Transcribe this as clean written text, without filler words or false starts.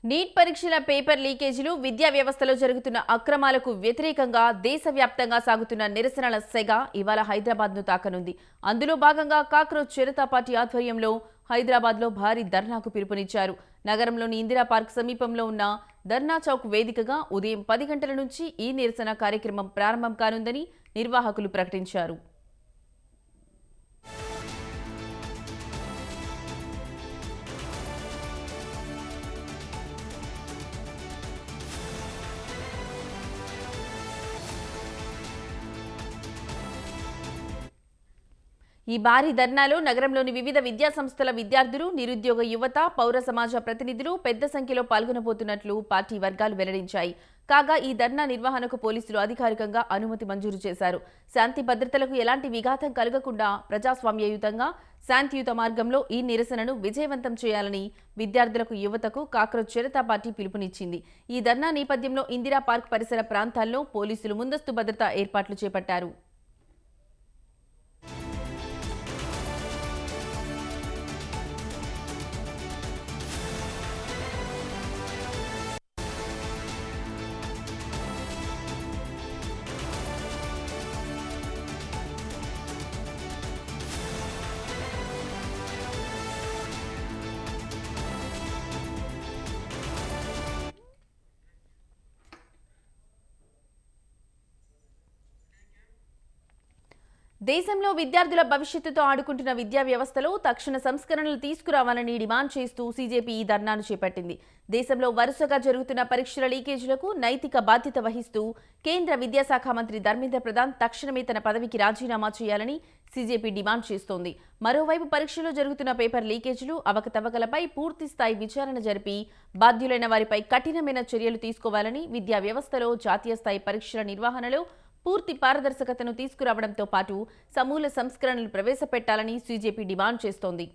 Neat పరీక్షల paper లీకేజీలు విద్యా వ్యవస్థలో జరుగుతున్న అక్రమాలకు వ్యతిరేకంగా దేశవ్యాప్తంగా సాగుతున్న నిరసనల సెగ ఇవాళ హైదరాబాద్ను తాకనుంది. అందులో భాగంగా కాక్రోచ్ జనతా పార్టీ ఆధ్వర్యంలో హైదరాబాద్లో భారీ ధర్నాకు పిలుపునిచ్చారు. నగరంలోని ఇందిరా పార్క్ సమీపంలో ఉన్న ధర్నా చౌక్ వేదికగా ఉదయం 10 గంటల నుంచి ఈ నిరసన కార్యక్రమం ప్రారంభం కానుందని నిర్వాహకులు ప్రకటించారు. ఈ భారీ ధర్నాలో నగరంలోని వివిధ విద్యాసంస్థల విద్యార్థులు, నిరుద్యోగ యువత, పౌర సమాజ ప్రతినిధులు పెద్ద సంఖ్యలో పాల్గొనబోతున్నట్లు పార్టీ వర్గాలు వెల్లడించాయి. కాగా ఈ ధర్నా నిర్వహణకు పోలీసులు అధికారికంగా అనుమతి మంజూరు చేశారు. శాంతి భద్రతలకు ఎలాంటి విఘాతం కలగకుండా ప్రజాస్వామ్యయుతంగా శాంతియుత మార్గంలో ఈ నిరసనను విజయవంతం చేయాలని విద్యార్థులకు, యువతకు కాక్రోచ్ జనతా పార్టీ పిలుపునిచ్చింది. ఈ ధర్నా నేపథ్యంలో ఇందిరా పార్క్ పరిసర ప్రాంతాల్లో పోలీసులు ముందస్తు భద్రతా ఏర్పాట్లు చేపట్టారు. దేశంలో విద్యార్థుల భవిష్యత్తుతో ఆడుకుంటున్న విద్యా వ్యవస్థలో తక్షణ సంస్కరణలు తీసుకురావాలని డిమాండ్ చేస్తూ సీజేపీ ఈ ధర్నాను చేపట్టింది. దేశంలో వరుసగా జరుగుతున్న పరీక్షల లీకేజీలకు నైతిక బాధ్యత వహిస్తూ కేంద్ర విద్యాశాఖ మంత్రి ధర్మేంద్ర ప్రధాన్ తక్షణమే తన పదవికి రాజీనామా చేయాలని సీజేపీ డిమాండ్ చేస్తోంది. మరోవైపు పరీక్షలో జరుగుతున్న పేపర్ లీకేజీలు, అవకతవకలపై పూర్తిస్థాయి విచారణ జరిపి బాధ్యులైన వారిపై కఠినమైన చర్యలు తీసుకోవాలని, విద్యా వ్యవస్థలో జాతీయ స్థాయి పరీక్షల నిర్వహణలో పూర్తి పారదర్శకతను తీసుకురావడంతో పాటు సమూల సంస్కరణలు ప్రవేశపెట్టాలని సీజేపీ డిమాండ్ చేస్తోంది.